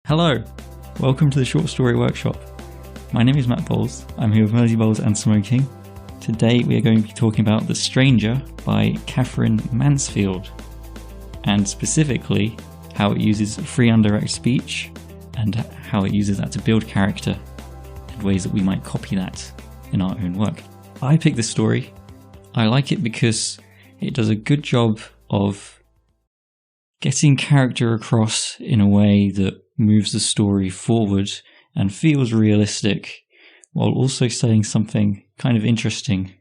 Hello, welcome to the Short Story Workshop. My name is Matt Bowles, I'm here with Mersey Bowles and Simone King. Today we are going to be talking about The Stranger by Katherine Mansfield, and specifically how it uses free indirect speech and how it uses that to build character and ways that we might copy that in our own work. I picked this story. I like it because it does a good job of getting character across in a way that moves the story forward and feels realistic, while also saying something kind of interesting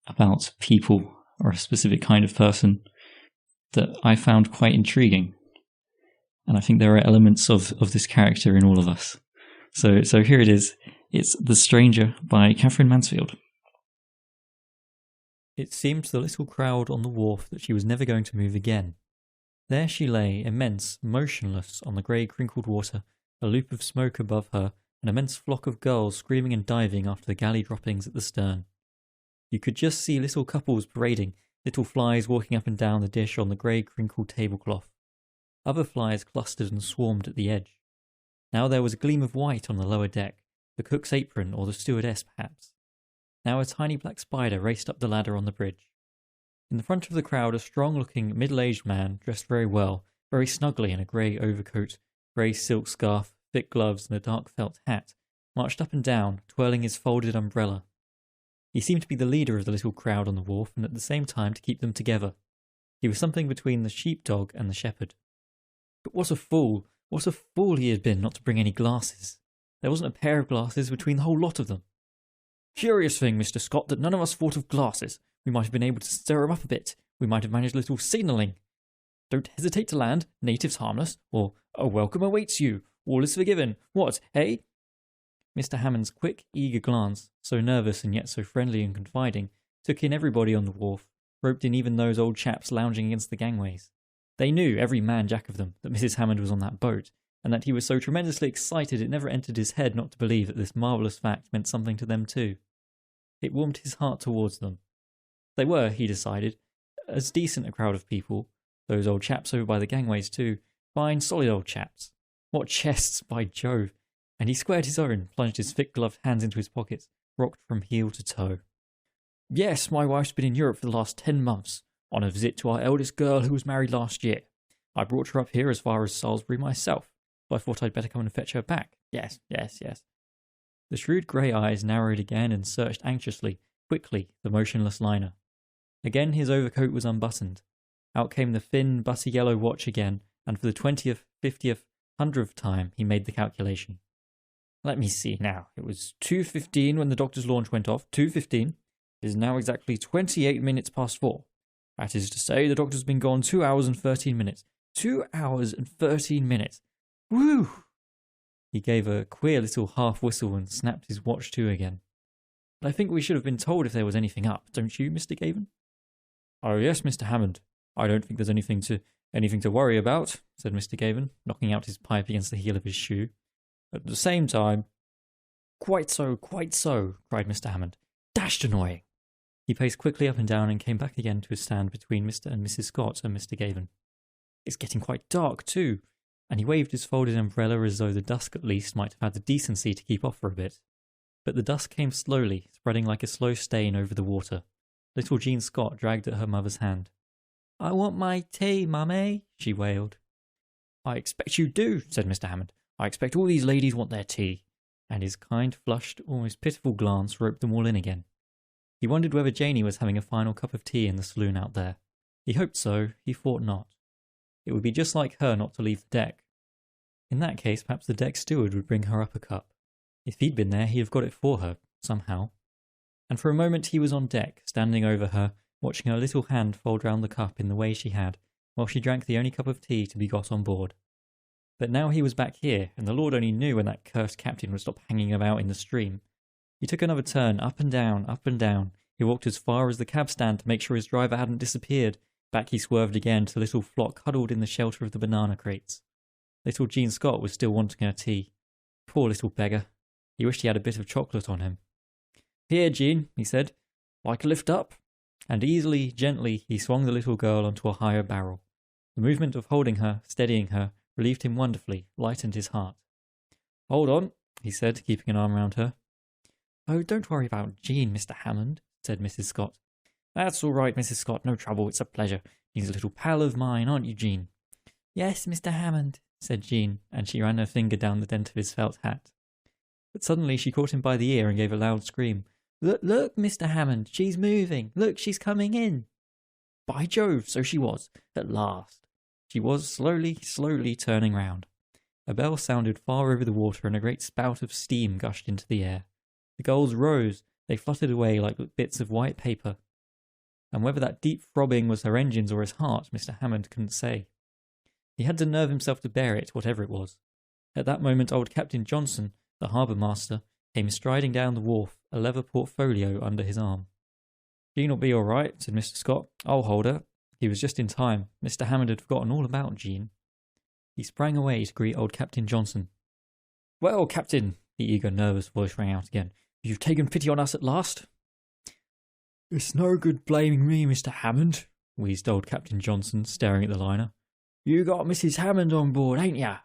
about people or a specific kind of person that I found quite intriguing. And I think there are elements of this character in all of us. So here it is. It's The Stranger by Katherine Mansfield. It seemed to the little crowd on the wharf that she was never going to move again. There she lay, immense, motionless, on the grey crinkled water, a loop of smoke above her, an immense flock of gulls screaming and diving after the galley droppings at the stern. You could just see little couples parading, little flies walking up and down the dish on the grey crinkled tablecloth. Other flies clustered and swarmed at the edge. Now there was a gleam of white on the lower deck, the cook's apron or the stewardess perhaps. Now a tiny black spider raced up the ladder on the bridge. In the front of the crowd, a strong-looking, middle-aged man, dressed very well, very snugly in a grey overcoat, grey silk scarf, thick gloves and a dark felt hat, marched up and down, twirling his folded umbrella. He seemed to be the leader of the little crowd on the wharf and at the same time to keep them together. He was something between the sheepdog and the shepherd. But what a fool he had been not to bring any glasses. There wasn't a pair of glasses between the whole lot of them. Curious thing, Mr. Scott, that none of us thought of glasses. We might have been able to stir 'em up a bit. We might have managed a little signalling. Don't hesitate to land, natives harmless, or a welcome awaits you, all is forgiven. What, hey? Mr. Hammond's quick, eager glance, so nervous and yet so friendly and confiding, took in everybody on the wharf, roped in even those old chaps lounging against the gangways. They knew, every man jack of them, that Mrs. Hammond was on that boat, and that he was so tremendously excited it never entered his head not to believe that this marvellous fact meant something to them too. It warmed his heart towards them. They were, he decided, as decent a crowd of people, those old chaps over by the gangways too, fine solid old chaps. What chests, by Jove! And he squared his own, plunged his thick gloved hands into his pockets, rocked from heel to toe. Yes, my wife's been in Europe for the last 10 months, on a visit to our eldest girl who was married last year. I brought her up here as far as Salisbury myself, so I thought I'd better come and fetch her back. Yes. The shrewd grey eyes narrowed again and searched anxiously, quickly, the motionless liner. Again his overcoat was unbuttoned. Out came the thin, butter yellow watch again, and for the 20th, 50th, 100th time he made the calculation. Let me see now. It was 2:15 when the doctor's launch went off. 2:15. It is now exactly 28 minutes past 4. That is to say, the doctor's been gone 2 hours and 13 minutes. 2 hours and 13 minutes. Whew! He gave a queer little half whistle and snapped his watch to again. But I think we should have been told if there was anything up, don't you, Mr. Gavin? Oh yes, Mr. Hammond. I don't think there's anything to worry about, said Mr. Gavin, knocking out his pipe against the heel of his shoe. At the same time... Quite so, cried Mr. Hammond. Dashed annoying. He paced quickly up and down and came back again to his stand between Mr. and Mrs. Scott and Mr. Gavin. It's getting quite dark, too, and he waved his folded umbrella as though the dusk at least might have had the decency to keep off for a bit. But the dusk came slowly, spreading like a slow stain over the water. Little Jean Scott dragged at her mother's hand. I want my tea, Mummy, she wailed. I expect you do, said Mr. Hammond. I expect all these ladies want their tea. And his kind, flushed, almost pitiful glance roped them all in again. He wondered whether Janey was having a final cup of tea in the saloon out there. He hoped so, he thought not. It would be just like her not to leave the deck. In that case, perhaps the deck steward would bring her up a cup. If he'd been there, he'd have got it for her, somehow. And for a moment he was on deck, standing over her, watching her little hand fold round the cup in the way she had, while she drank the only cup of tea to be got on board. But now he was back here, and the Lord only knew when that cursed captain would stop hanging about in the stream. He took another turn, up and down, up and down. He walked as far as the cab stand to make sure his driver hadn't disappeared. Back he swerved again to the little flock huddled in the shelter of the banana crates. Little Jean Scott was still wanting her tea. Poor little beggar. He wished he had a bit of chocolate on him. Here, Jean, he said. Like a lift up? And easily, gently, he swung the little girl onto a higher barrel. The movement of holding her, steadying her, relieved him wonderfully, lightened his heart. "Hold on," he said, keeping an arm round her. "Oh, don't worry about Jean, Mr Hammond," said Mrs Scott. "That's all right, Mrs Scott, no trouble, it's a pleasure. Jean's a little pal of mine, aren't you, Jean?" "Yes, Mr Hammond," said Jean, and she ran her finger down the dent of his felt hat. But suddenly she caught him by the ear and gave a loud scream. "Look, look, Mr Hammond, she's moving. Look, she's coming in." By Jove, so she was, at last. She was slowly turning round. A bell sounded far over the water and a great spout of steam gushed into the air. The gulls rose, they fluttered away like bits of white paper. And whether that deep throbbing was her engines or his heart, Mr Hammond couldn't say. He had to nerve himself to bear it, whatever it was. At that moment old Captain Johnson, the harbour master, came striding down the wharf, a leather portfolio under his arm. "Jean'll be all right," said Mr Scott. "I'll hold her." He was just in time. Mr Hammond had forgotten all about Jean. He sprang away to greet old Captain Johnson. "Well, Captain," the eager, nervous voice rang out again, "you've taken pity on us at last?" "It's no good blaming me, Mr Hammond," wheezed old Captain Johnson, staring at the liner. "You got Mrs Hammond on board, ain't ya?"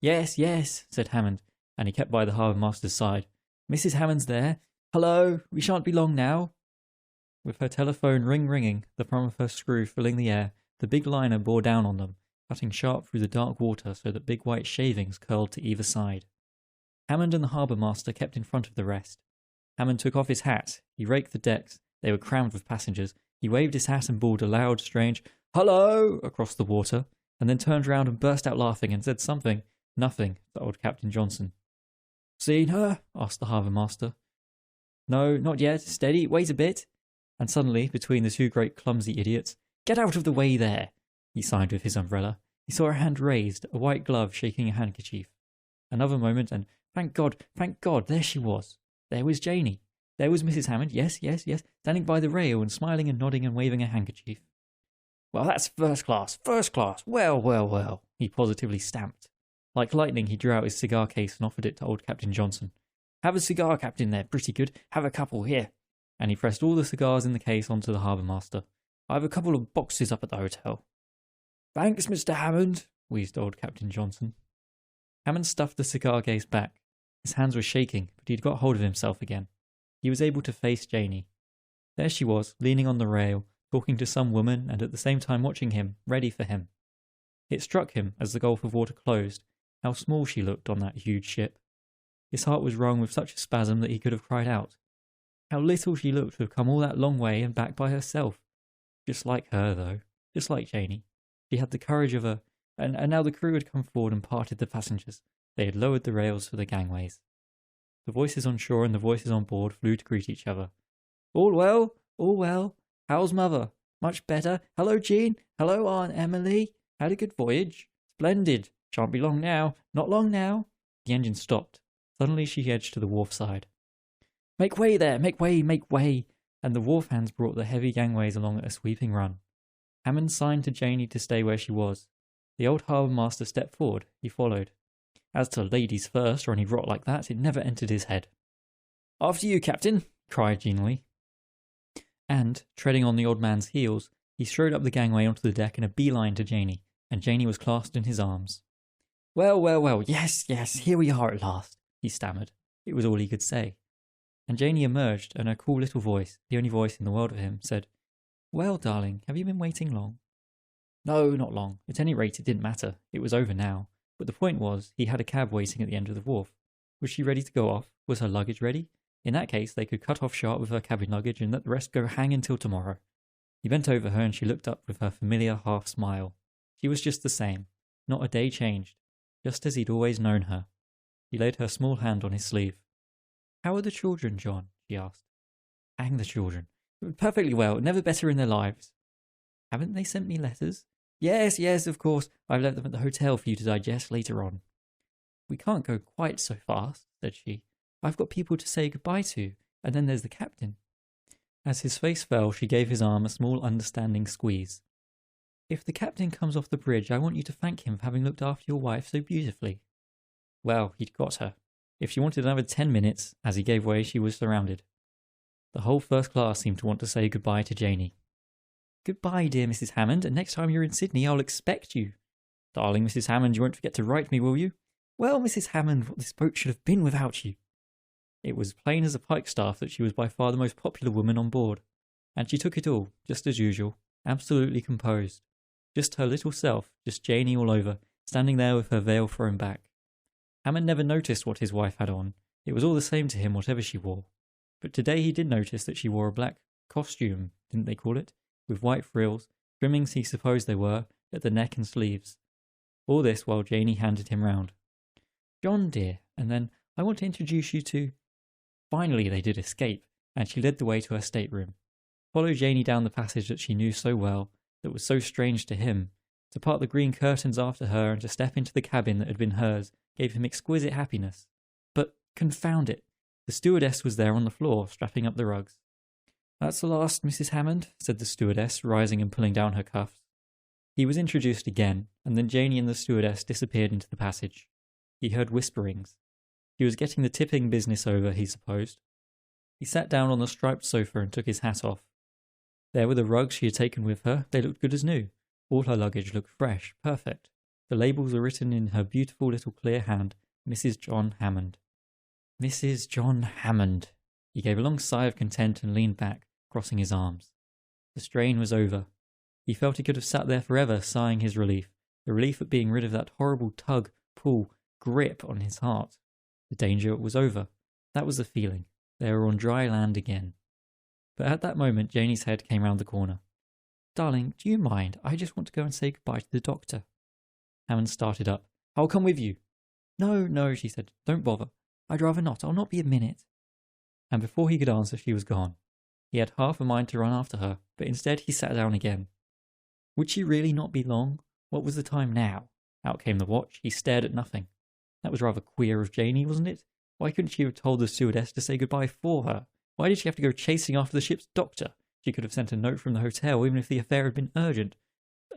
Yes, yes," said Hammond, and he kept by the harbour master's side. "Mrs Hammond's there. Hullo, we shan't be long now." With her telephone ringing, the thrum of her screw filling the air, the big liner bore down on them, cutting sharp through the dark water so that big white shavings curled to either side. Hammond and the harbour master kept in front of the rest. Hammond took off his hat, he raked the decks, they were crammed with passengers, he waved his hat and bawled a loud, strange "Hullo!" across the water, and then turned round and burst out laughing and said nothing, to old Captain Johnson. "Seen her?" asked the harbour master. "No, not yet. Steady, wait a bit." And suddenly, between the two great clumsy idiots, "Get out of the way there!" he signed with his umbrella. He saw a hand raised, a white glove shaking a handkerchief. Another moment, and thank God, there she was. There was Janey. There was Mrs Hammond, yes, standing by the rail and smiling and nodding and waving a handkerchief. "Well, that's first class. Well," he positively stamped. Like lightning he drew out his cigar case and offered it to old Captain Johnson. "Have a cigar, Captain, they're pretty good. Have a couple, here." And he pressed all the cigars in the case onto the harbour master. "I have a couple of boxes up at the hotel." "Thanks, Mr Hammond," wheezed old Captain Johnson. Hammond stuffed the cigar case back. His hands were shaking, but he'd got hold of himself again. He was able to face Janey. There she was, leaning on the rail, talking to some woman and at the same time watching him, ready for him. It struck him, as the gulf of water closed, how small she looked on that huge ship. His heart was wrung with such a spasm that he could have cried out. How little she looked to have come all that long way and back by herself. Just like her, though. Just like Janey. She had the courage of a... And now the crew had come forward and parted the passengers. They had lowered the rails for the gangways. The voices on shore and the voices on board flew to greet each other. All well? All well. How's mother? Much better. Hello, Jean. Hello, Aunt Emily. Had a good voyage? Splendid. Shan't be long now. Not long now." The engine stopped. Suddenly she edged to the wharf side. "Make way there! Make way!" And the wharf hands brought the heavy gangways along at a sweeping run. Hammond signed to Janey to stay where she was. The old harbour master stepped forward. He followed. As to ladies first or any rot like that, it never entered his head. "After you, Captain!" he cried genially. And, treading on the old man's heels, he strode up the gangway onto the deck in a beeline to Janey, and Janey was clasped in his arms. Well, yes, here we are at last," he stammered. It was all he could say. And Janey emerged, and her cool little voice, the only voice in the world for him, said, "Well, darling, have you been waiting long?" No, not long. At any rate, it didn't matter. It was over now. But the point was, he had a cab waiting at the end of the wharf. Was she ready to go off? Was her luggage ready? In that case, they could cut off sharp with her cabin luggage and let the rest go hang until tomorrow. He bent over her and she looked up with her familiar half smile. She was just the same. Not a day changed. Just as he'd always known her. He laid her small hand on his sleeve. "How are the children, John?" she asked. "Hang the children. Perfectly well. Never better in their lives." "Haven't they sent me letters?" Yes, of course. I've left them at the hotel for you to digest later on." "We can't go quite so fast," said she. "I've got people to say goodbye to, and then there's the captain." As his face fell, she gave his arm a small understanding squeeze. "If the captain comes off the bridge, I want you to thank him for having looked after your wife so beautifully." Well, he'd got her. If she wanted another 10 minutes, as he gave way, she was surrounded. The whole first class seemed to want to say goodbye to Janey. "Goodbye, dear Mrs Hammond, and next time you're in Sydney I'll expect you." Darling Mrs Hammond, you won't forget to write me, will you? Well, Mrs Hammond, what this boat should have been without you. It was plain as a pikestaff that she was by far the most popular woman on board, and she took it all, just as usual, absolutely composed. Just her little self, just Janey all over, standing there with her veil thrown back. Hammond never noticed what his wife had on. It was all the same to him whatever she wore. But today he did notice that she wore a black costume, didn't they call it, with white frills, trimmings he supposed they were, at the neck and sleeves. All this while Janey handed him round. John dear, and then I want to introduce you to... Finally they did escape, and she led the way to her stateroom. Followed Janey down the passage that she knew so well, that was so strange to him. To part the green curtains after her and to step into the cabin that had been hers gave him exquisite happiness. But, confound it, the stewardess was there on the floor, strapping up the rugs. That's the last, Mrs Hammond, said the stewardess, rising and pulling down her cuffs. He was introduced again, and then Janey and the stewardess disappeared into the passage. He heard whisperings. He was getting the tipping business over, he supposed. He sat down on the striped sofa and took his hat off. There were the rugs she had taken with her. They looked good as new. All her luggage looked fresh, perfect. The labels were written in her beautiful little clear hand, Mrs John Hammond. Mrs John Hammond. He gave a long sigh of content and leaned back, crossing his arms. The strain was over. He felt he could have sat there forever, sighing his relief, the relief at being rid of that horrible tug, pull, grip on his heart. The danger was over. That was the feeling. They were on dry land again. But at that moment Janey's head came round the corner. Darling, do you mind? I just want to go and say goodbye to the doctor. Hammond started up. I'll come with you. No, no, she said. Don't bother. I'd rather not. I'll not be a minute. And before he could answer, she was gone. He had half a mind to run after her, but instead he sat down again. Would she really not be long? What was the time now? Out came the watch. He stared at nothing. That was rather queer of Janey, wasn't it? Why couldn't she have told the stewardess to say goodbye for her? Why did she have to go chasing after the ship's doctor? She could have sent a note from the hotel, even if the affair had been urgent.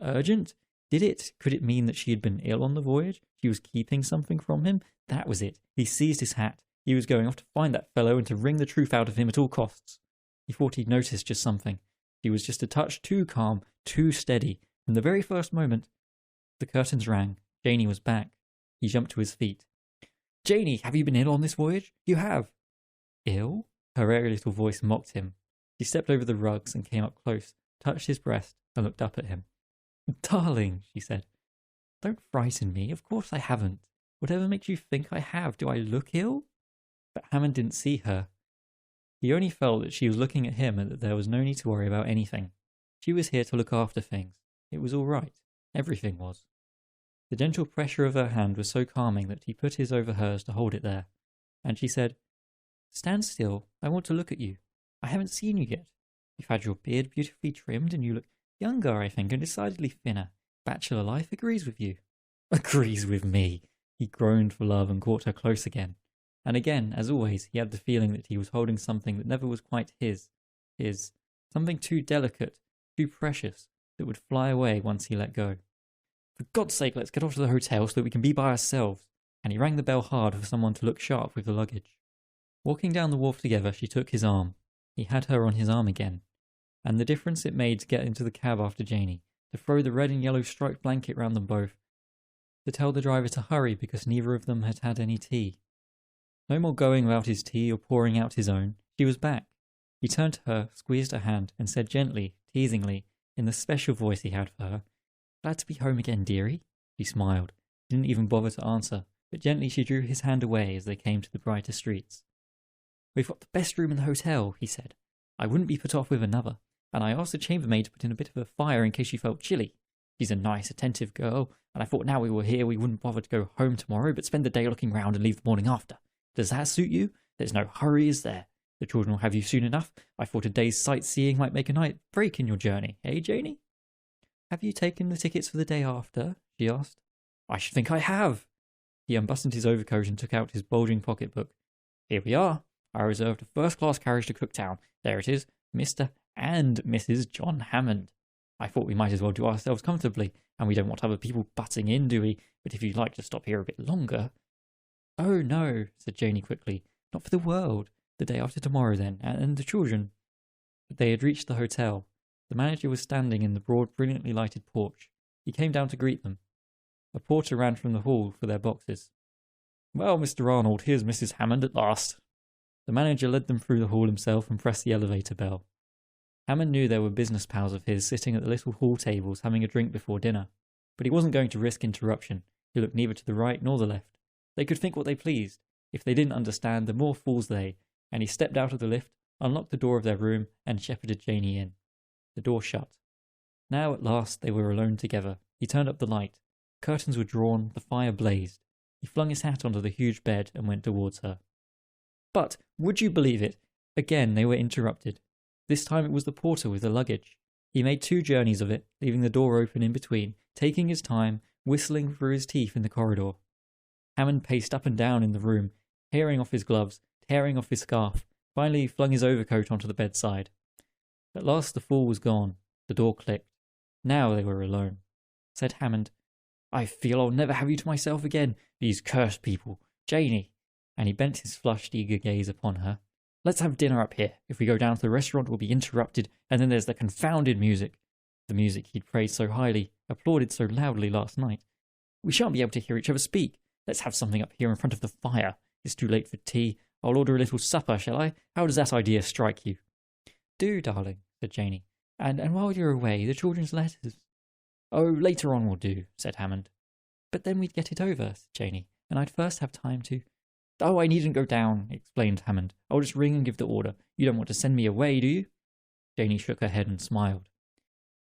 Urgent? Did it? Could it mean that she had been ill on the voyage? She was keeping something from him? That was it. He seized his hat. He was going off to find that fellow and to wring the truth out of him at all costs. He thought he'd noticed just something. He was just a touch too calm, too steady. From the very first moment, the curtains rang. Janey was back. He jumped to his feet. Janey, have you been ill on this voyage? You have. Ill? Her airy little voice mocked him. She stepped over the rugs and came up close, touched his breast, and looked up at him. Darling, she said, don't frighten me. Of course I haven't. Whatever makes you think I have? Do I look ill? But Hammond didn't see her. He only felt that she was looking at him and that there was no need to worry about anything. She was here to look after things. It was all right. Everything was. The gentle pressure of her hand was so calming that he put his over hers to hold it there. And she said, Stand still. I want to look at you. I haven't seen you yet. You've had your beard beautifully trimmed and you look younger, I think, and decidedly thinner. Bachelor life agrees with you. Agrees with me. He groaned for love and caught her close again. And again, as always, he had the feeling that he was holding something that never was quite his. Something too delicate, too precious, that would fly away once he let go. For God's sake, let's get off to the hotel so that we can be by ourselves. And he rang the bell hard for someone to look sharp with the luggage. Walking down the wharf together, she took his arm. He had her on his arm again. And the difference it made to get into the cab after Janey, to throw the red and yellow striped blanket round them both, to tell the driver to hurry because neither of them had had any tea. No more going without his tea or pouring out his own. She was back. He turned to her, squeezed her hand, and said gently, teasingly, in the special voice he had for her, Glad to be home again, dearie. She smiled. He didn't even bother to answer, but gently she drew his hand away as they came to the brighter streets. We've got the best room in the hotel, he said. I wouldn't be put off with another, and I asked the chambermaid to put in a bit of a fire in case you felt chilly. She's a nice, attentive girl, and I thought now we were here we wouldn't bother to go home tomorrow, but spend the day looking round and leave the morning after. Does that suit you? There's no hurry, is there? The children will have you soon enough. I thought a day's sightseeing might make a night break in your journey, eh, Janey? Have you taken the tickets for the day after? She asked. I should think I have. He unbuttoned his overcoat and took out his bulging pocketbook. Here we are. I reserved a first-class carriage to Cooktown. There it is, Mr. and Mrs. John Hammond. I thought we might as well do ourselves comfortably, and we don't want other people butting in, do we? But if you'd like to stop here a bit longer... Oh, no, said Janey quickly. Not for the world. The day after tomorrow, then, and the children. But they had reached the hotel. The manager was standing in the broad, brilliantly lighted porch. He came down to greet them. A porter ran from the hall for their boxes. "Well, Mr. Arnold, here's Mrs. Hammond at last." The manager led them through the hall himself and pressed the elevator bell. Hammond knew there were business pals of his sitting at the little hall tables having a drink before dinner, but he wasn't going to risk interruption. He looked neither to the right nor the left. They could think what they pleased. If they didn't understand, the more fools they, and he stepped out of the lift, unlocked the door of their room, and shepherded Janey in. The door shut. Now at last they were alone together. He turned up the light. Curtains were drawn, the fire blazed. He flung his hat onto the huge bed and went towards her. But, would you believe it? Again they were interrupted. This time it was the porter with the luggage. He made 2 journeys of it, leaving the door open in between, taking his time, whistling through his teeth in the corridor. Hammond paced up and down in the room, tearing off his gloves, tearing off his scarf. Finally he flung his overcoat onto the bedside. At last the fool was gone. The door clicked. Now they were alone. Said Hammond, "I feel I'll never have you to myself again, these cursed people. Janey," and he bent his flushed, eager gaze upon her. "Let's have dinner up here. If we go down to the restaurant, we'll be interrupted, and then there's the confounded music." The music he'd praised so highly, applauded so loudly last night. "We shan't be able to hear each other speak. Let's have something up here in front of the fire. It's too late for tea. I'll order a little supper, shall I? How does that idea strike you?" "Do, darling," said Janey. And while you're away, the children's letters." "Oh, later on will do," said Hammond. "But then we'd get it over," said Janey, "and I'd first have time to—" "Oh, I needn't go down," explained Hammond. "I'll just ring and give the order. You don't want to send me away, do you?" Janey shook her head and smiled.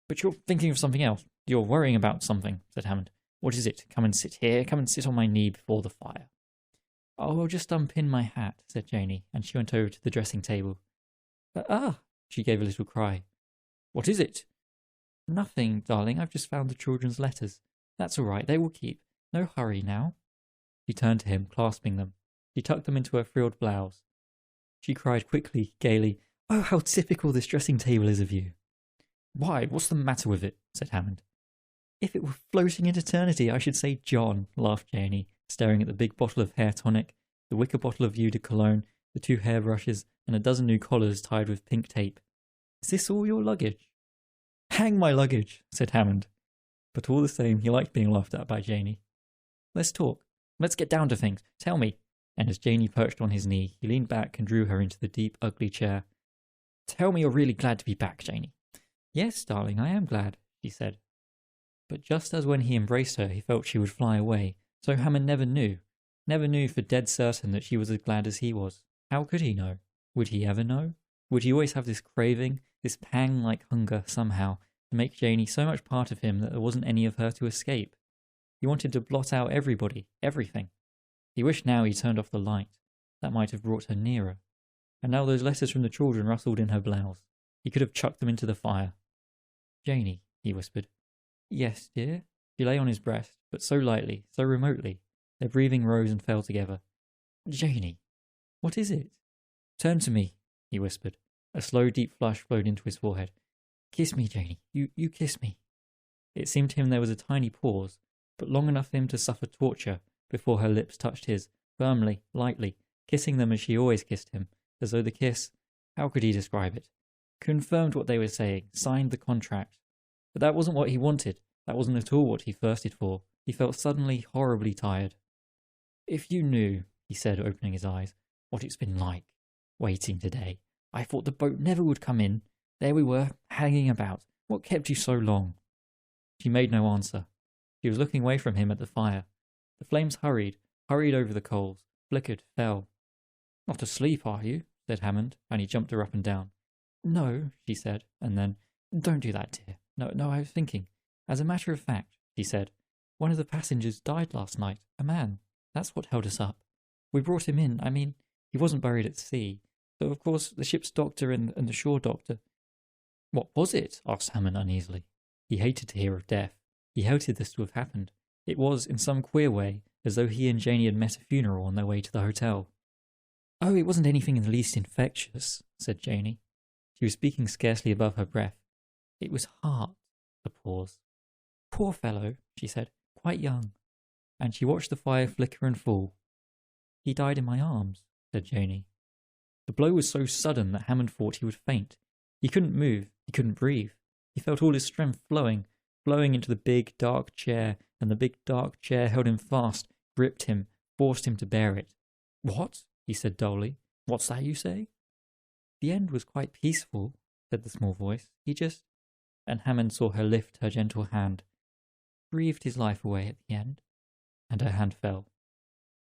"But you're thinking of something else. You're worrying about something," said Hammond. "What is it? Come and sit here. Come and sit on my knee before the fire." "Oh, I'll just unpin my hat," said Janey, and she went over to the dressing table. She gave a little cry. "What is it?" "Nothing, darling. I've just found the children's letters. That's all right. They will keep. No hurry now." She turned to him, clasping them. She tucked them into her frilled blouse. She cried quickly, gaily, "Oh, how typical this dressing table is of you." "Why, what's the matter with it?" said Hammond. "If it were floating in eternity, I should say John," laughed Janey, staring at the big bottle of hair tonic, the wicker bottle of eau de cologne, the 2 hairbrushes, and a dozen new collars tied with pink tape. "Is this all your luggage?" "Hang my luggage," said Hammond. But all the same, he liked being laughed at by Janey. "Let's talk. Let's get down to things. Tell me." And as Janey perched on his knee, he leaned back and drew her into the deep, ugly chair. "Tell me you're really glad to be back, Janey." "Yes, darling, I am glad," she said. But just as when he embraced her, he felt she would fly away, so Hammond never knew for dead certain that she was as glad as he was. How could he know? Would he ever know? Would he always have this craving, this pang-like hunger somehow, to make Janey so much part of him that there wasn't any of her to escape? He wanted to blot out everybody, everything. He wished now he turned off the light. That might have brought her nearer. And now those letters from the children rustled in her blouse. He could have chucked them into the fire. "Janey," he whispered. "Yes, dear?" She lay on his breast, but so lightly, so remotely. Their breathing rose and fell together. "Janey, what is it?" "Turn to me," he whispered. A slow, deep flush flowed into his forehead. "Kiss me, Janey. You kiss me." It seemed to him there was a tiny pause, but long enough for him to suffer torture before her lips touched his, firmly, lightly, kissing them as she always kissed him, as though the kiss, how could he describe it, confirmed what they were saying, signed the contract. But that wasn't what he wanted. That wasn't at all what he thirsted for. He felt suddenly horribly tired. "If you knew," he said, opening his eyes, "what it's been like, waiting today. I thought the boat never would come in. There we were, hanging about. What kept you so long?" She made no answer. She was looking away from him at the fire. The flames hurried over the coals, flickered, fell. "Not asleep, are you?" said Hammond, and he jumped her up and down. "No," she said, and then, "Don't do that, dear. No, I was thinking. As a matter of fact," he said, "one of the passengers died last night, a man. That's what held us up. We brought him in. I mean, he wasn't buried at sea. So, of course, the ship's doctor and the shore doctor—" "What was it?" asked Hammond uneasily. He hated to hear of death. He hated this to have happened. It was, in some queer way, as though he and Janey had met a funeral on their way to the hotel. "Oh, it wasn't anything in the least infectious," said Janey. She was speaking scarcely above her breath. "It was Hart." A pause. "Poor fellow," she said, "quite young." And she watched the fire flicker and fall. "He died in my arms," said Janey. The blow was so sudden that Hammond thought he would faint. He couldn't move. He couldn't breathe. He felt all his strength flowing into the big, dark chair and the big dark chair held him fast, gripped him, forced him to bear it. "What?" he said dully. "What's that you say?" "The end was quite peaceful," said the small voice. "He just—" And Hammond saw her lift her gentle hand. "Breathed his life away at the end." And her hand fell.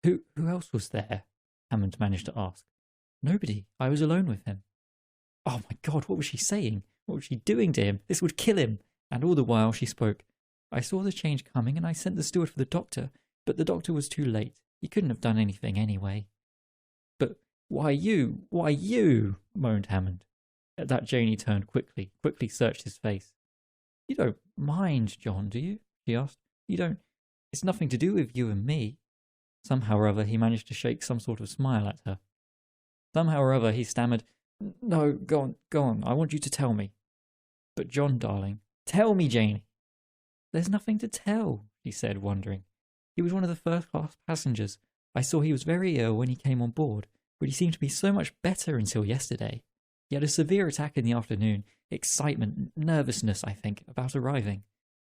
Who else was there?" Hammond managed to ask. "Nobody. I was alone with him." Oh my God, what was she saying? What was she doing to him? This would kill him. And all the while she spoke. "I saw the change coming and I sent the steward for the doctor, but the doctor was too late. He couldn't have done anything anyway." "But why you? Why you?" moaned Hammond. At that Janey turned quickly searched his face. "You don't mind, John, do you?" she asked. "You don't... It's nothing to do with you and me." Somehow or other he managed to shake some sort of smile at her. Somehow or other he stammered, "No, go on, I want you to tell me." "But John, darling..." "Tell me, Janey." "There's nothing to tell," she said, wondering. "He was one of the first-class passengers. I saw he was very ill when he came on board, but he seemed to be so much better until yesterday. He had a severe attack in the afternoon, excitement, nervousness, I think, about arriving.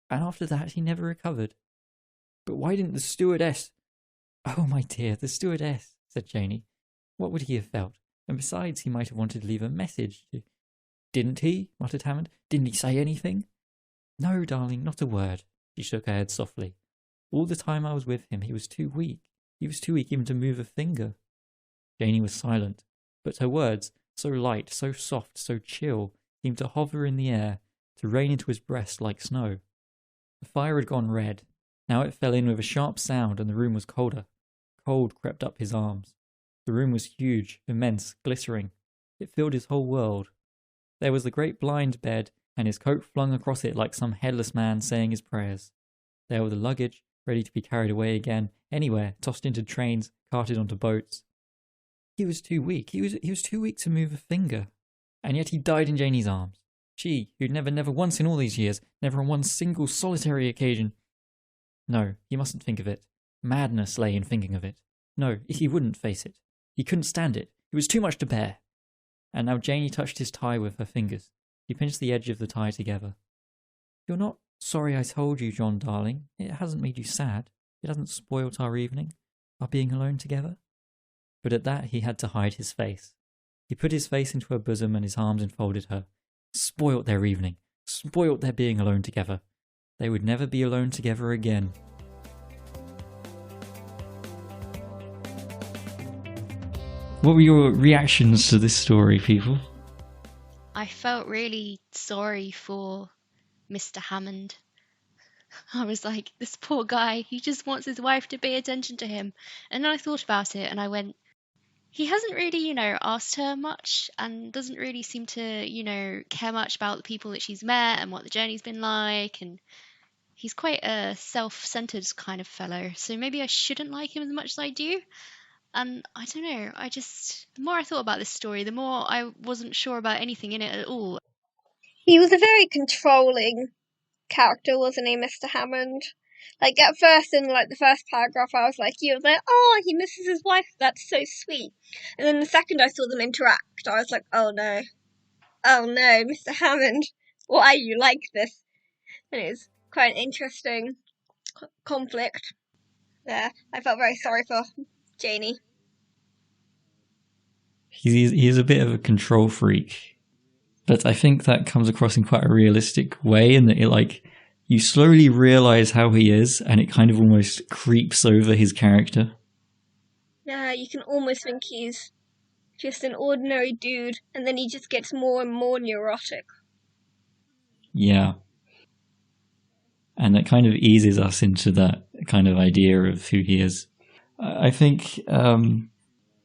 And after that he never recovered." "But why didn't the stewardess—" "Oh, my dear, the stewardess," said Janey. "What would he have felt? And besides, he might have wanted to leave a message to—" "Didn't he?" muttered Hammond. "Didn't he say anything?" "No, darling, not a word." She shook her head softly. "All the time I was with him, he was too weak. He was too weak even to move a finger." Janey was silent, but her words, so light, so soft, so chill, seemed to hover in the air, to rain into his breast like snow. The fire had gone red. Now it fell in with a sharp sound, and the room was colder. Cold crept up his arms. The room was huge, immense, glittering. It filled his whole world. There was the great blind bed, and his coat flung across it like some headless man saying his prayers. There were the luggage, ready to be carried away again, anywhere, tossed into trains, carted onto boats. He was too weak. He was too weak to move a finger. And yet he died in Janey's arms. She, who'd never once in all these years, never on one single solitary occasion. No, he mustn't think of it. Madness lay in thinking of it. No, he wouldn't face it. He couldn't stand it. It was too much to bear. And now Janey touched his tie with her fingers. She pinched the edge of the tie together. "You're not sorry I told you, John, darling. It hasn't made you sad. It hasn't spoilt our evening, our being alone together." But at that he had to hide his face. He put his face into her bosom and his arms enfolded her. Spoilt their evening. Spoilt their being alone together. They would never be alone together again. What were your reactions to this story, people? I felt really sorry for Mr. Hammond. I was like, this poor guy, he just wants his wife to pay attention to him. And then I thought about it and I went, he hasn't really, asked her much and doesn't really seem to, care much about the people that she's met and what the journey's been like. And he's quite a self-centered kind of fellow. So maybe I shouldn't like him as much as I do. And I don't know, the more I thought about this story, the more I wasn't sure about anything in it at all. He was a very controlling character, wasn't he, Mr. Hammond? Like, at first, in, the first paragraph, I was like, oh, he misses his wife, that's so sweet. And then the second I saw them interact, I was like, oh no, Mr. Hammond, why are you like this? And it was quite an interesting conflict there. I felt very sorry for Janey. He's a bit of a control freak, but I think that comes across in quite a realistic way, in that you slowly realize how he is, and it kind of almost creeps over his character. Yeah, you can almost think he's just an ordinary dude, and then he just gets more and more neurotic. Yeah. And that kind of eases us into that kind of idea of who he is. I think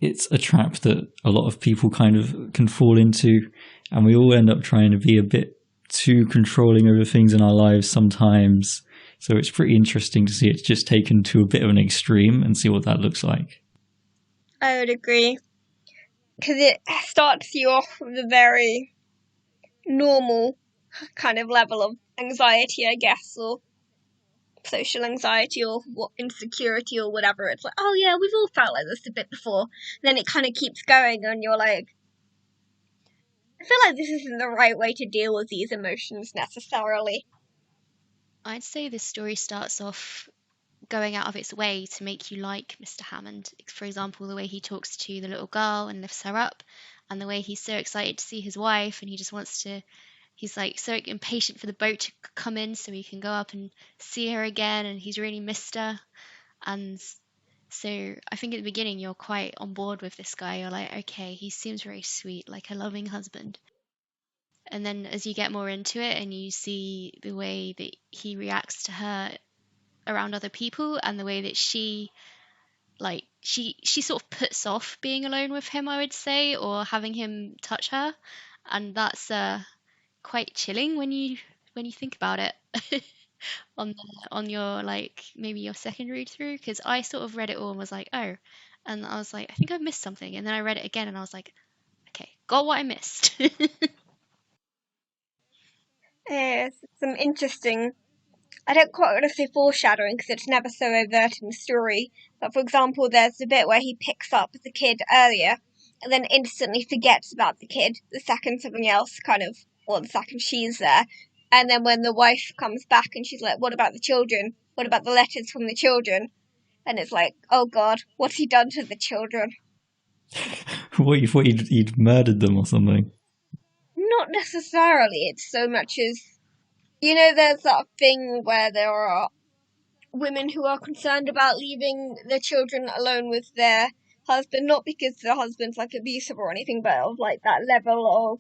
it's a trap that a lot of people kind of can fall into, and we all end up trying to be a bit too controlling over things in our lives sometimes. So it's pretty interesting to see it just taken to a bit of an extreme and see what that looks like. I would agree. Because it starts you off with a very normal kind of level of anxiety, I guess, or social anxiety, or insecurity, or whatever. It's like, oh yeah, we've all felt like this a bit before. And then it kind of keeps going, and you're like, I feel like this isn't the right way to deal with these emotions necessarily. I'd say this story starts off going out of its way to make you like Mr. Hammond. For example, the way he talks to the little girl and lifts her up, and the way he's so excited to see his wife, and he just wants to. He's like so impatient for the boat to come in so he can go up and see her again, and he's really missed her. And so I think at the beginning you're quite on board with this guy. You're like, okay, he seems very sweet, like a loving husband. And then as you get more into it and you see the way that he reacts to her around other people and the way that she sort of puts off being alone with him, I would say, or having him touch her, and that's quite chilling when you think about it. On your like maybe your second read through, because I sort of read it all and was like, oh, and I was like, I think I've missed something, and then I read it again and I was like, okay, got what I missed. Some interesting, I don't quite want to say foreshadowing because it's never so overt in the story, but for example, there's the bit where he picks up the kid earlier and then instantly forgets about the kid the second something else the second she's there. And then when the wife comes back and she's like, what about the children? What about the letters from the children? And it's like, oh God, what's he done to the children? What, you thought he'd murdered them or something? Not necessarily. It's so much as, there's that thing where there are women who are concerned about leaving their children alone with their husband, not because their husband's like abusive or anything, but of like that level of,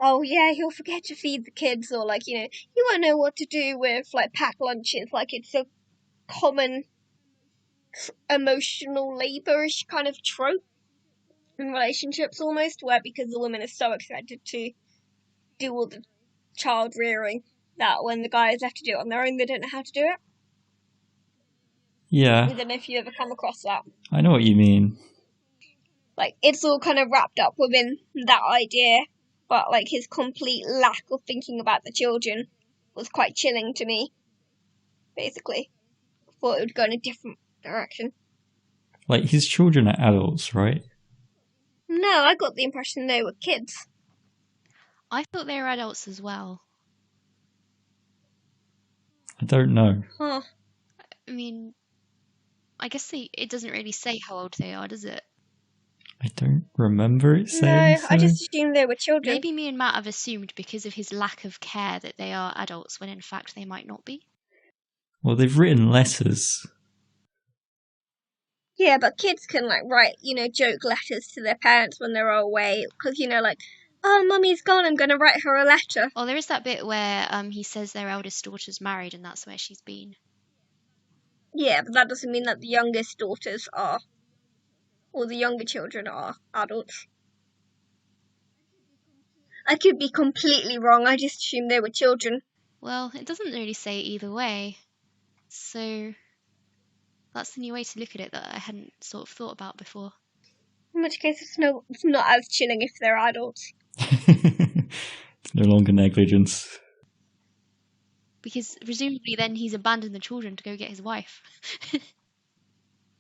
oh yeah, he'll forget to feed the kids, or like, he won't know what to do with like packed lunches. Like it's a common emotional labour-ish kind of trope in relationships almost, where because the woman is so excited to do all the child rearing that when the guys have to do it on their own, they don't know how to do it. Yeah. I don't know if you ever come across that. I know what you mean. Like, it's all kind of wrapped up within that idea, but like his complete lack of thinking about the children was quite chilling to me, basically. I thought it would go in a different direction. Like, his children are adults, right? No, I got the impression they were kids. I thought they were adults as well. I don't know. Huh. I mean, I guess it doesn't really say how old they are, does it? I don't remember it saying so. I just assumed they were children. Maybe me and Matt have assumed because of his lack of care that they are adults, when in fact they might not be. Well, they've written letters. Yeah, but kids can like write, joke letters to their parents when they're away, because like, oh, mummy's gone, I'm going to write her a letter. Oh, there is that bit where he says their eldest daughter's married and that's where she's been. Yeah, but that doesn't mean that the youngest daughters are, or the younger children are adults. I could be completely wrong, I just assumed they were children. Well, it doesn't really say either way, so that's the new way to look at it that I hadn't sort of thought about before. In which case, it's not as chilling if they're adults. It's no longer negligence. Because presumably then he's abandoned the children to go get his wife.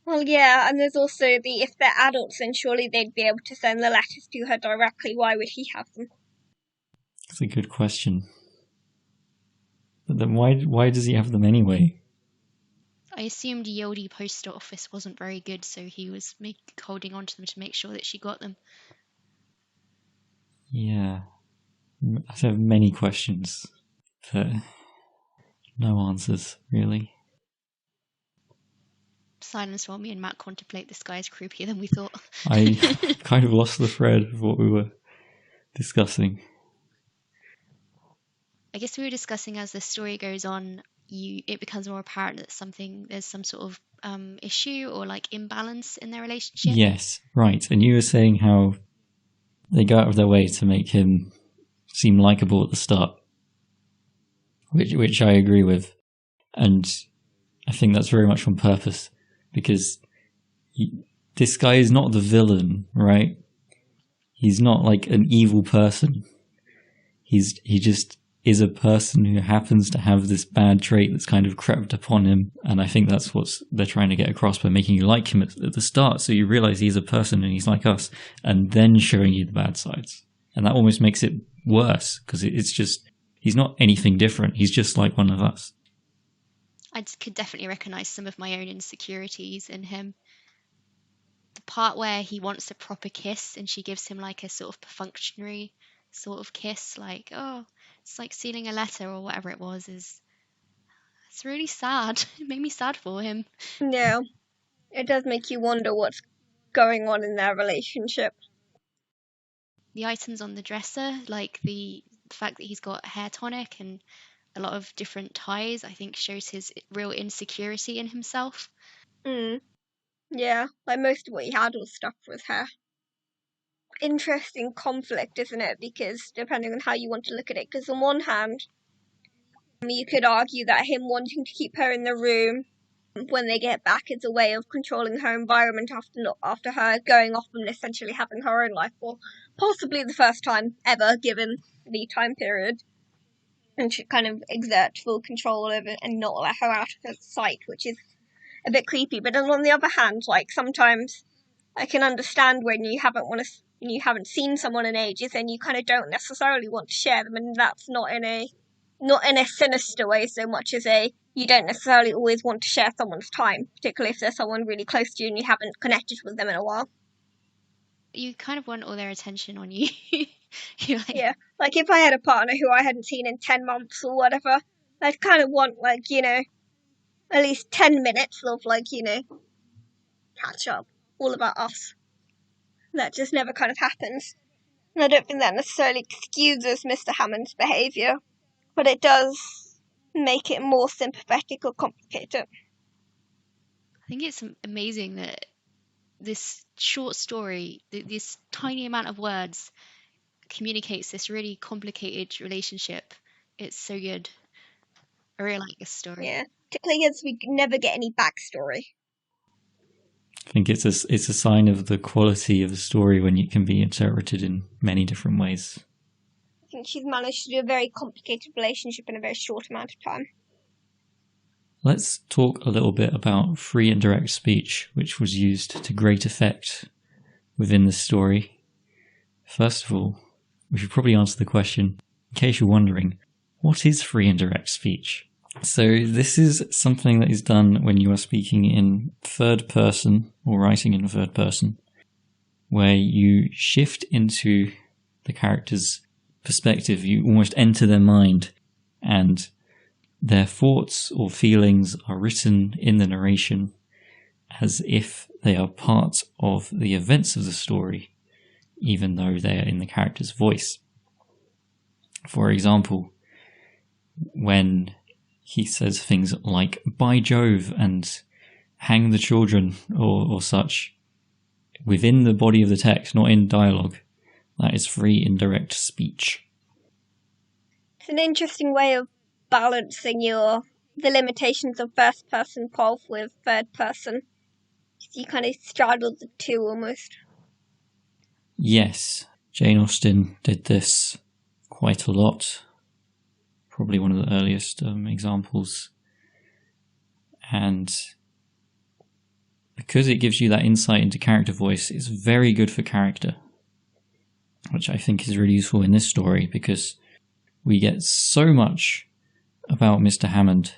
Well, yeah, and there's also if they're adults, then surely they'd be able to send the letters to her directly. Why would he have them? That's a good question. But then why does he have them anyway? I assumed Yodi post office wasn't very good, so he was holding on to them to make sure that she got them. Yeah. I have many questions, but no answers, really. Silence while me and Matt contemplate this guy is creepier than we thought. I kind of lost the thread of what we were discussing. I guess we were discussing as the story goes on, it becomes more apparent that there's some sort of issue or like imbalance in their relationship. Yes, right. And you were saying how they go out of their way to make him seem likable at the start, which I agree with. And I think that's very much on purpose, because this guy is not the villain, right? He's not like an evil person. He just is a person who happens to have this bad trait that's kind of crept upon him. And I think that's what they're trying to get across by making you like him at the start. So you realize he's a person and he's like us, and then showing you the bad sides. And that almost makes it worse, because it's just, He's not anything different. He's just like one of us. I could definitely recognise some of my own insecurities in him. The part where he wants a proper kiss and she gives him like a sort of perfunctory sort of kiss, like, oh, it's like sealing a letter or whatever it was, it's really sad. It made me sad for him. Yeah, it does make you wonder what's going on in their relationship. The items on the dresser, like the fact that he's got hair tonic and a lot of different ties, I think shows his real insecurity in himself. Yeah, like most of what he had was stuff with hair. Interesting conflict, isn't it? Because depending on how you want to look at it, because on one hand, you could argue that him wanting to keep her in the room when they get back is a way of controlling her environment after her going off and essentially having her own life, or possibly the first time ever given the time period, and should kind of exert full control over it and not let her out of her sight, which is a bit creepy. But then on the other hand, like sometimes I can understand when you haven't seen someone in ages and you kind of don't necessarily want to share them, and that's not in a sinister way so much as you don't necessarily always want to share someone's time, particularly if they're someone really close to you and you haven't connected with them in a while. You kind of want all their attention on you. Yeah, like if I had a partner who I hadn't seen in 10 months or whatever, I'd kind of want, like, at least 10 minutes of, like, catch up, all about us. That just never kind of happens. And I don't think that necessarily excuses Mr. Hammond's behaviour, but it does make it more sympathetic or complicated. I think it's amazing that this short story, this tiny amount of words, communicates this really complicated relationship. It's so good. I really like this story. Yeah, particularly as we never get any backstory. I think it's a sign of the quality of a story when it can be interpreted in many different ways. I think she's managed to do a very complicated relationship in a very short amount of time. Let's talk a little bit about free and direct speech, which was used to great effect within the story. First of all, we should probably answer the question, in case you're wondering, what is free and direct speech? So this is something that is done when you are speaking in third person or writing in third person, where you shift into the character's perspective. You almost enter their mind, and their thoughts or feelings are written in the narration as if they are part of the events of the story, even though they are in the character's voice. For example, when he says things like, "By Jove," and "hang the children," or such, within the body of the text, not in dialogue, that is free indirect speech. It's an interesting way of balancing the limitations of first person Paul with third person. You kind of straddle the two almost. Yes, Jane Austen did this quite a lot. Probably one of the earliest examples. And because it gives you that insight into character voice, it's very good for character, which I think is really useful in this story, because we get so much about Mr. Hammond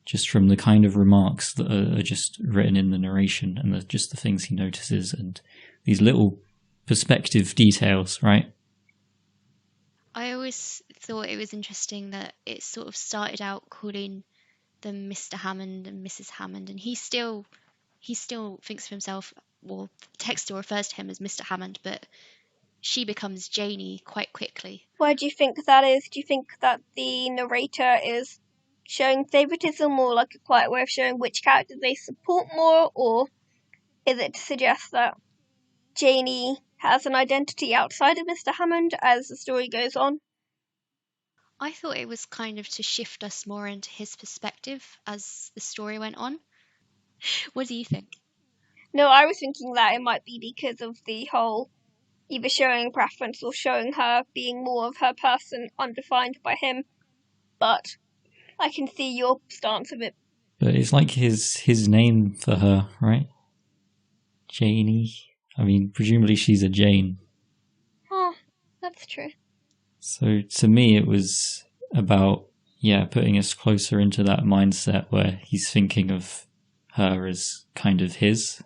just from the kind of remarks that are just written in the narration, and just the things he notices and these little perspective details, right? I always thought it was interesting that it sort of started out calling them Mr. Hammond and Mrs. Hammond, and he still thinks of himself, well, the text still refers to him as Mr. Hammond, but she becomes Janie quite quickly. Why do you think that is? Do you think that the narrator is showing favouritism, or like a quiet way of showing which character they support more, or is it to suggest that Janie has an identity outside of Mr. Hammond as the story goes on? I thought it was kind of to shift us more into his perspective as the story went on. What do you think? No, I was thinking that it might be because of the whole either showing preference or showing her being more of her person undefined by him. But I can see your stance of it. But it's like his name for her, right? Janie. I mean, presumably she's a Jane. Oh, that's true. So to me, it was about, putting us closer into that mindset where he's thinking of her as kind of his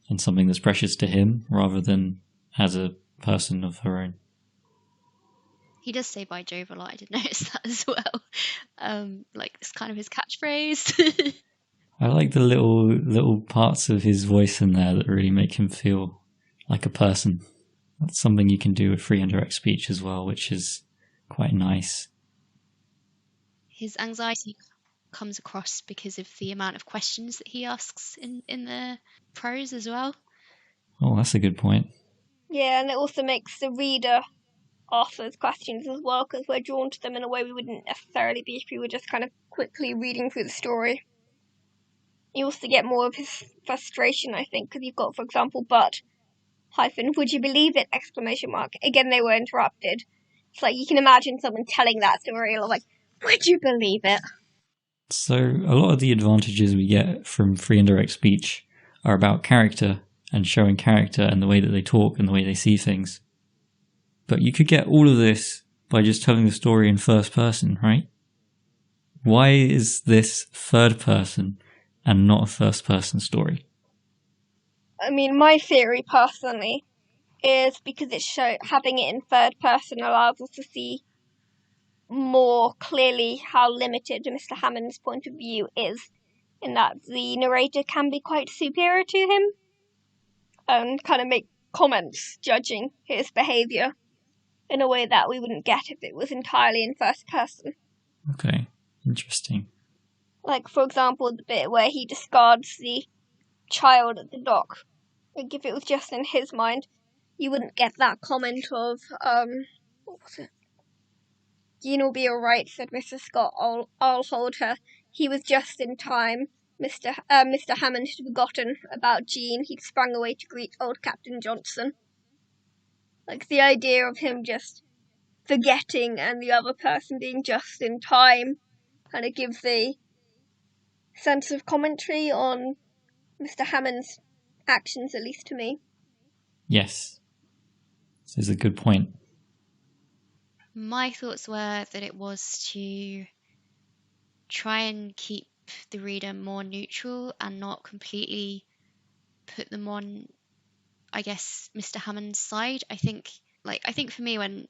and something that's precious to him rather than as a person of her own. He does say "by Jove" a lot. I did notice that as well. Like it's kind of his catchphrase. I like the little parts of his voice in there that really make him feel like a person. That's something you can do with free indirect speech as well, which is quite nice. His anxiety comes across because of the amount of questions that he asks in the prose as well. Oh, that's a good point. Yeah, and it also makes the reader ask those questions as well, because we're drawn to them in a way we wouldn't necessarily be if we were just kind of quickly reading through the story. You also get more of his frustration, I think, because you've got, for example, but, would you believe it, exclamation mark. Again, they were interrupted. It's like you can imagine someone telling that story, like, would you believe it? So a lot of the advantages we get from free indirect speech are about character and showing character and the way that they talk and the way they see things. But you could get all of this by just telling the story in first person, right? Why is this third person and not a first person story? I mean, my theory personally is because having it in third person allows us to see more clearly how limited Mr. Hammond's point of view is, in that the narrator can be quite superior to him and kind of make comments judging his behaviour in a way that we wouldn't get if it was entirely in first person. Okay, interesting. Like, for example, the bit where he discards the child at the dock. Like, if it was just in his mind, you wouldn't get that comment of, what was it? Jean'll be alright, said Mrs. Scott. I'll hold her. He was just in time. Mr. Hammond had forgotten about Jean. He'd sprung away to greet old Captain Johnson. Like, the idea of him just forgetting and the other person being just in time kind of gives a sense of commentary on Mr. Hammond's actions, at least to me. Yes. This is a good point. My thoughts were that it was to try and keep the reader more neutral and not completely put them on, I guess, Mr. Hammond's side. I think for me, when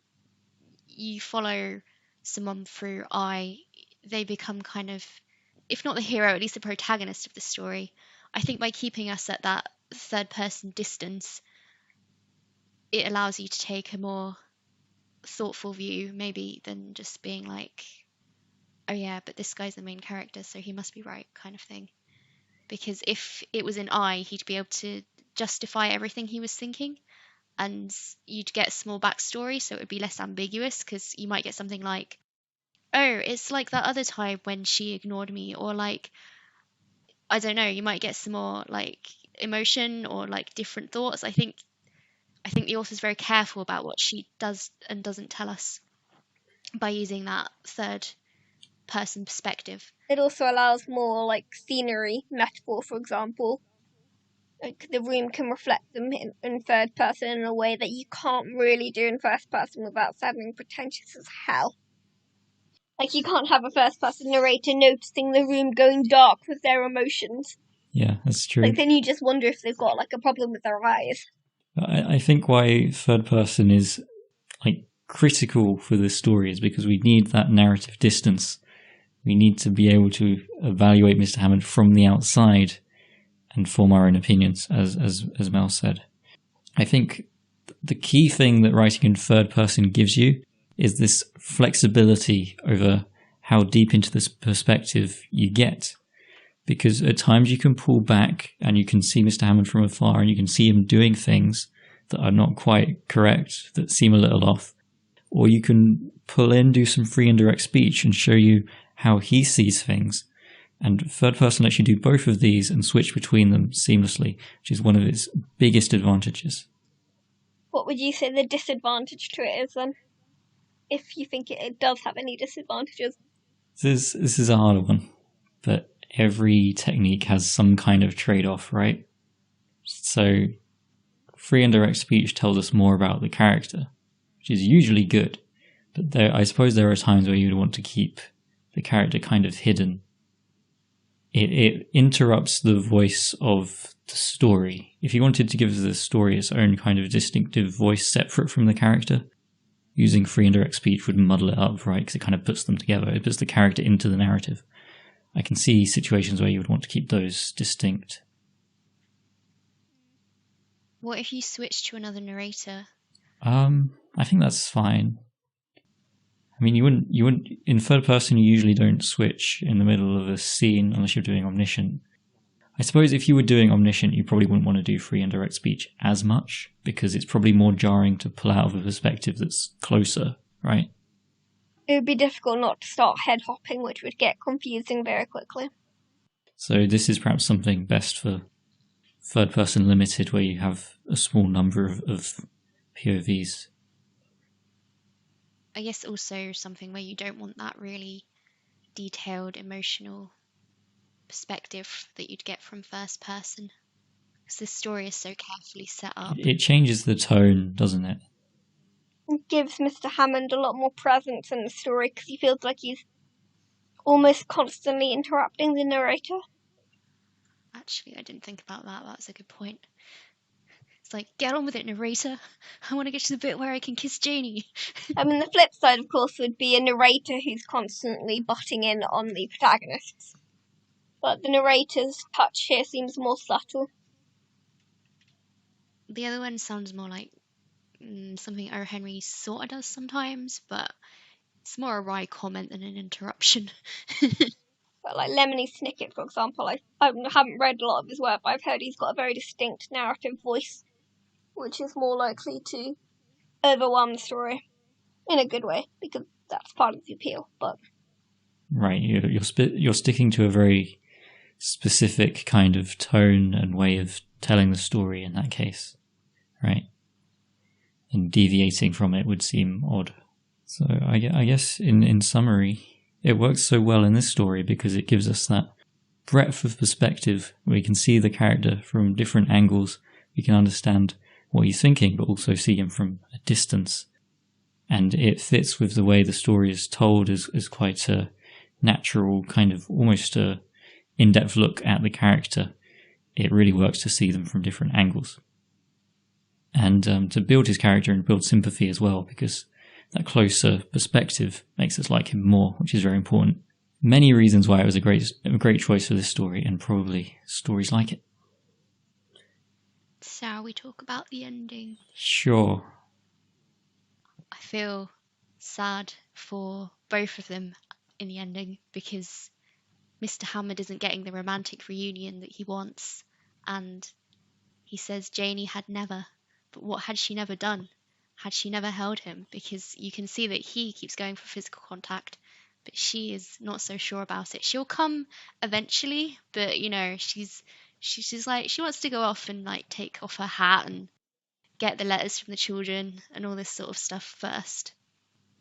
you follow someone through they become kind of, if not the hero, at least the protagonist of the story. I think by keeping us at that third person distance, it allows you to take a more thoughtful view, maybe, than just being like, oh yeah, but this guy's the main character, so he must be right, kind of thing. Because if it was an he'd be able to justify everything he was thinking, and you'd get a small backstory, so it would be less ambiguous, because you might get something like, oh, it's like that other time when she ignored me, or like, I don't know, you might get some more like emotion or like different thoughts. I think the author's very careful about what she does and doesn't tell us by using that third person perspective. It also allows more like scenery metaphor, for example. Like, the room can reflect them in third person in a way that you can't really do in first person without sounding pretentious as hell. Like, you can't have a first person narrator noticing the room going dark with their emotions. Yeah, that's true. Like, then you just wonder if they've got like a problem with their eyes. I think why third person is like critical for this story is because we need that narrative distance. We need to be able to evaluate Mr. Hammond from the outside and form our own opinions, as Mel said. I think the key thing that writing in third person gives you is this flexibility over how deep into this perspective you get. Because at times you can pull back and you can see Mr. Hammond from afar and you can see him doing things that are not quite correct, that seem a little off. Or you can pull in, do some free indirect speech and show you how he sees things. And third person lets you do both of these and switch between them seamlessly, which is one of its biggest advantages. What would you say the disadvantage to it is then? If you think it does have any disadvantages? This is a harder one, but every technique has some kind of trade-off, right? So free indirect speech tells us more about the character, which is usually good, But I suppose there are times where you'd want to keep the character kind of hidden. It interrupts the voice of the story. If you wanted to give the story its own kind of distinctive voice separate from the character, using free indirect speech would muddle it up, right? Because it kind of puts them together. It puts the character into the narrative. I can see situations where you would want to keep those distinct. What if you switch to another narrator? I think that's fine. I mean, you wouldn't, in third person, you usually don't switch in the middle of a scene unless you're doing omniscient. I suppose if you were doing omniscient, you probably wouldn't want to do free indirect speech as much, because it's probably more jarring to pull out of a perspective that's closer, right? It would be difficult not to start head hopping, which would get confusing very quickly. So this is perhaps something best for third person limited, where you have a small number of POVs. I guess also something where you don't want that really detailed emotional perspective that you'd get from first person, because this story is so carefully set up. It changes the tone, doesn't it? It gives Mr. Hammond a lot more presence in the story because he feels like he's almost constantly interrupting the narrator. Actually, I didn't think about that. That's a good point. It's like, get on with it, narrator. I want to get to the bit where I can kiss Janie. I mean, the flip side, of course, would be a narrator who's constantly butting in on the protagonists. But the narrator's touch here seems more subtle. The other one sounds more like something O. Henry sort of does sometimes, but it's more a wry comment than an interruption. But like Lemony Snicket, for example, I haven't read a lot of his work, but I've heard he's got a very distinct narrative voice, which is more likely to overwhelm the story in a good way, because that's part of the appeal. But right, you're sticking to a very specific kind of tone and way of telling the story in that case, right? And deviating from it would seem odd. So I guess in summary, it works so well in this story because it gives us that breadth of perspective where we can see the character from different angles. We can understand what he's thinking, but also see him from a distance. And it fits with the way the story is told as quite a natural, kind of almost a in-depth look at the character. It really works to see them from different angles. And to build his character and build sympathy as well, because that closer perspective makes us like him more, which is very important. Many reasons why it was a great choice for this story, and probably stories like it. Shall we talk about the ending? Sure. I feel sad for both of them in the ending, because Mr. Hammond isn't getting the romantic reunion that he wants, and he says Janie had never. But what had she never done? Had she never held him? Because you can see that he keeps going for physical contact, but she is not so sure about it. She'll come eventually, but you know, she's like, she wants to go off and like take off her hat and get the letters from the children and all this sort of stuff first.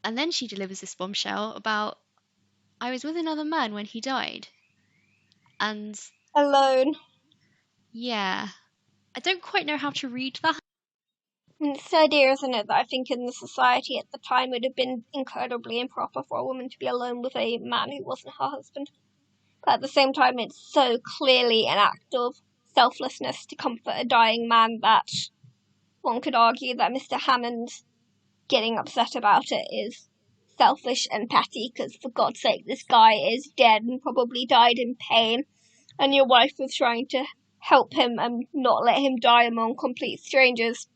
And then she delivers this bombshell about, I was with another man when he died. And alone. Yeah, I don't quite know how to read that. And it's the idea, isn't it, that I think in the society at the time it would have been incredibly improper for a woman to be alone with a man who wasn't her husband. But at the same time, it's so clearly an act of selflessness to comfort a dying man that one could argue that Mr. Hammond getting upset about it is selfish and petty, because for God's sake, this guy is dead and probably died in pain, and your wife was trying to help him and not let him die among complete strangers.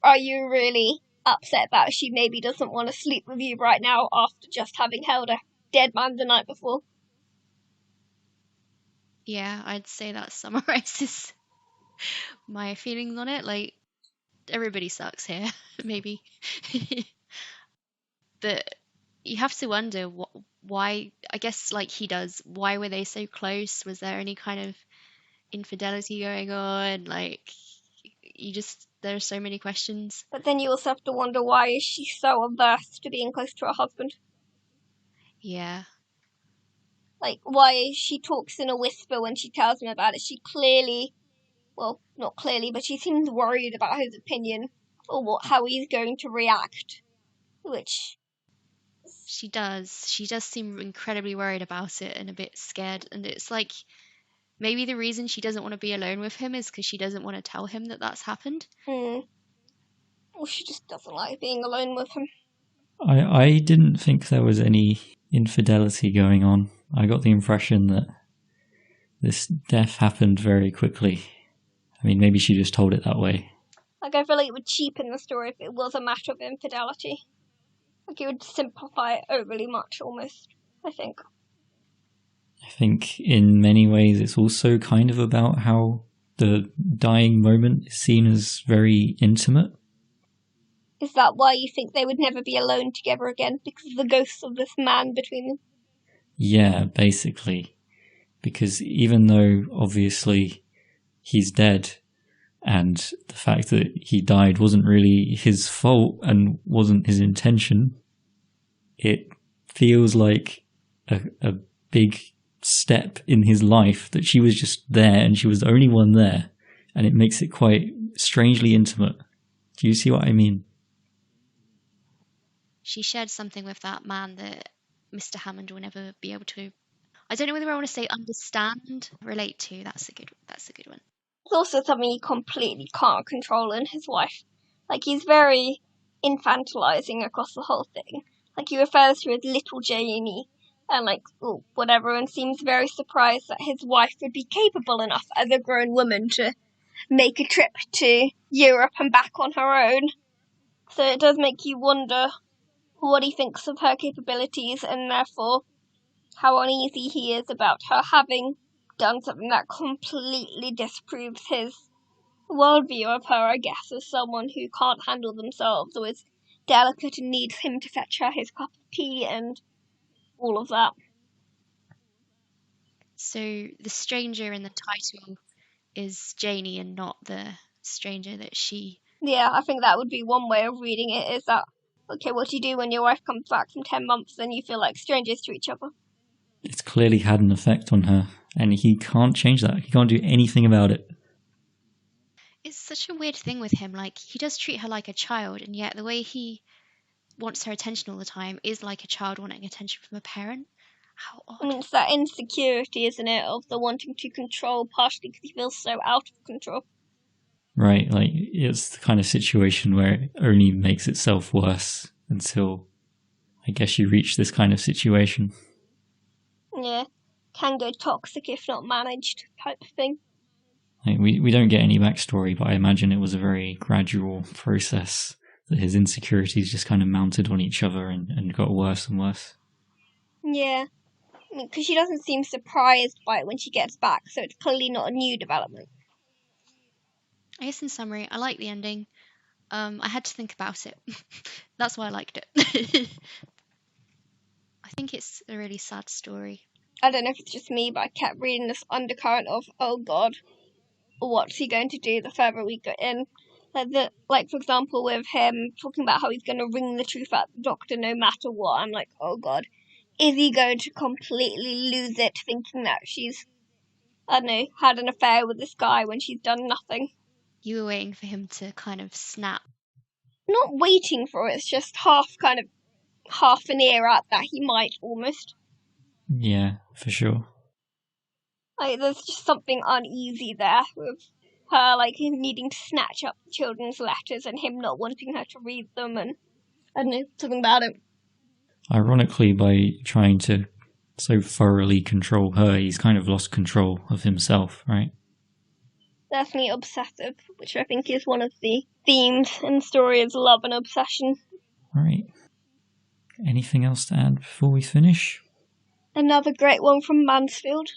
Are you really upset that she maybe doesn't want to sleep with you right now after just having held a dead man the night before? Yeah, I'd say that summarizes my feelings on it. Like, everybody sucks here, maybe. But you have to wonder why, I guess like he does, why were they so close? Was there any kind of infidelity going on? Like, there are so many questions. But then you also have to wonder, why is she so averse to being close to her husband? Yeah. Like, why she talks in a whisper when she tells him about it? She clearly, well, not clearly, but she seems worried about his opinion or how he's going to react which... She does. She does seem incredibly worried about it and a bit scared. And it's like, maybe the reason she doesn't want to be alone with him is because she doesn't want to tell him that that's happened. Or she just doesn't like being alone with him. I didn't think there was any infidelity going on. I got the impression that this death happened very quickly. I mean, maybe she just told it that way. Like, I feel like it would cheapen the story if it was a matter of infidelity. Like, it would simplify it overly much, almost, I think. I think in many ways it's also kind of about how the dying moment is seen as very intimate. Is that why you think they would never be alone together again? Because of the ghosts of this man between them? Yeah, basically. Because even though, obviously, he's dead, and the fact that he died wasn't really his fault and wasn't his intention, it feels like a big step in his life that she was just there and she was the only one there, and it makes it quite strangely intimate. Do you see what I mean? She shared something with that man that Mr. Hammond will never be able to, I don't know whether I want to say understand, relate to. That's a good one. It's also something he completely can't control in his wife. Like, he's very infantilizing across the whole thing. Like, he refers to her as little Janie and, like, whatever, and seems very surprised that his wife would be capable enough as a grown woman to make a trip to Europe and back on her own. So it does make you wonder what he thinks of her capabilities, and therefore how uneasy he is about her having done something that completely disproves his worldview of her, I guess, as someone who can't handle themselves or is delicate and needs him to fetch her his cup of tea and all of that. So the stranger in the title is Janie and not the stranger that she... Yeah, I think that would be one way of reading it, is that, okay, what do you do when your wife comes back from 10 months and you feel like strangers to each other? It's clearly had an effect on her, and he can't change that. He can't do anything about it. It's such a weird thing with him. Like, he does treat her like a child, and yet the way he wants her attention all the time is like a child wanting attention from a parent. How odd. I mean, it's that insecurity, isn't it, of the wanting to control, partially because he feels so out of control. Right, like, it's the kind of situation where it only makes itself worse until, I guess, you reach this kind of situation. Yeah, can go toxic if not managed, type of thing. Like, we don't get any backstory, but I imagine it was a very gradual process that his insecurities just kind of mounted on each other and got worse and worse. Yeah, I mean, because she doesn't seem surprised by it when she gets back, so it's clearly not a new development. I guess in summary, I like the ending. I had to think about it. That's why I liked it. I think it's a really sad story. I don't know if it's just me, but I kept reading this undercurrent of, oh god, what's he going to do the further we go in? Like, for example, with him talking about how he's going to wring the truth out of the doctor no matter what. I'm like, oh god, is he going to completely lose it thinking that she's, I don't know, had an affair with this guy when she's done nothing? You were waiting for him to kind of snap. Not waiting for it, it's just half an ear out that he might, almost. Yeah, for sure. Like, there's just something uneasy there with her, like, him needing to snatch up the children's letters and him not wanting her to read them, and I don't know, something about it. Ironically, by trying to so thoroughly control her, he's kind of lost control of himself, right? Definitely obsessive, which I think is one of the themes in the story, is love and obsession. Right. Anything else to add before we finish? Another great one from Mansfield.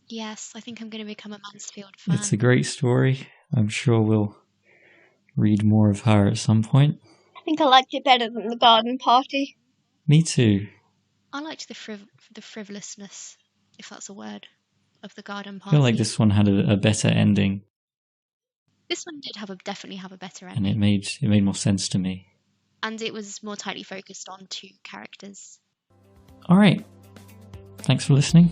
Yes, I think I'm going to become a Mansfield fan. It's a great story. I'm sure we'll read more of her at some point. I think I liked it better than The Garden Party. Me too. I liked the frivolousness, if that's a word, of The Garden I Party. feel like this one had a better ending. This one did definitely have a better And ending. it made more sense to me. And it was more tightly focused on two characters. Alright. Thanks for listening.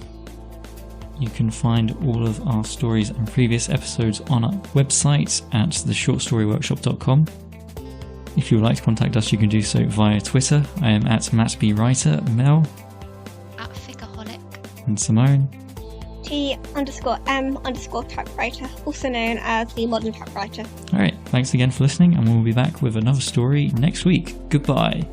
You can find all of our stories and previous episodes on our website at theshortstoryworkshop.com. If you would like to contact us, you can do so via Twitter. I am at MattBWriter, Mel. At Figaholic. And Simone. T_M_typewriter, also known as the modern typewriter. Alright, thanks again for listening, and we'll be back with another story next week. Goodbye.